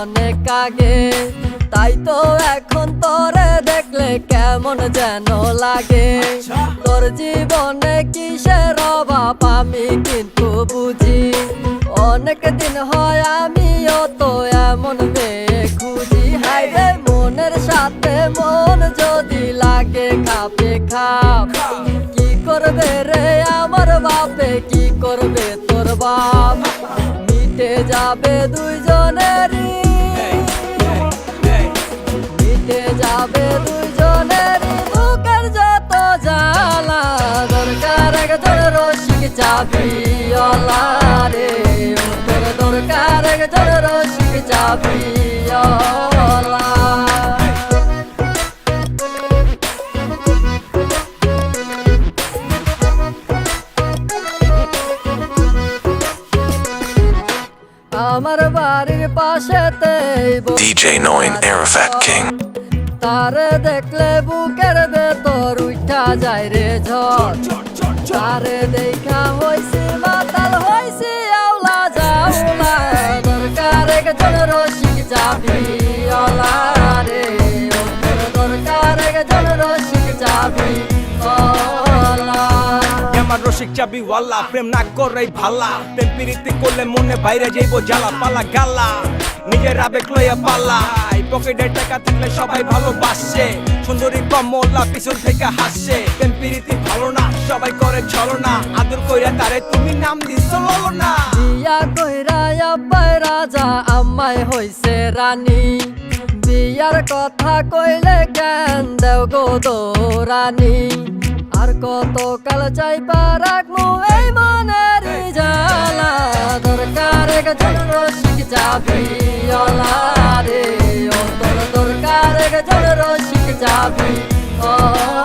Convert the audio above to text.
অনেক আগে, তাই তো এখন তোরে দেখলে কেমন যেন লাগে। তোর জীবনে কিসের অভাব আমি কিন্তু বুঝি, অনেক দিন হয় আমিও তো এমন মেয়ে খুঁজি। হাইরে মনের সাথে মন যদি লাগে খাপে খাপ, কি করবে রে আমার বাপে, কি করবে তোর বাপ? মিটে যাবে দুইজনেরই, মিটে যাবে দুইজনেরই বুকের যত জ্বালা। দরকার একজন রসিক চাবিওয়ালা রে, তোর দরকার একজন রসিক চাবিওয়ালা। আমার বাড়ির পাশেতে DJ Noin Arafat King. তারে দেখলে বুকের ভেতর উঠা যায় রে ঝড়। তারে দেখা হইছি মাতাল হইছি আওলা জাওলা। দরকার একজন রসিক চাবিওয়ালা রে, দরকার একজন রসিক চাবিওয়ালা। আমার রসিক চাবিওয়ালা প্রেম না করে ভালা, প্রেম প্রীতি করলে মনে বাইরে যাইব জ্বালা পালা গালা। নিজের আবেগ লইয়া পালা, পকেটে টাকা থাকলে সবাই ভালোবাসে, সুন্দরী কমলা পিছন থেকে হাসে। প্রেম প্রীতি ভালো না, সবাই করে ছলনা, আদর কইরা তারে তুমি নাম দিছো ললনা। বিয়া কইরা আব্বাই রাজা আম্মাই হইছে রানী, বিয়ার কথা কইলে কেন দেও গো দৌরানি। আর কত কাল চাইবা রাখমু এই মনের জ্বালা। দরকার একজন রসিক চাবিওয়ালা রে, তোর দরকার একজন রসিক চাবিওয়ালা।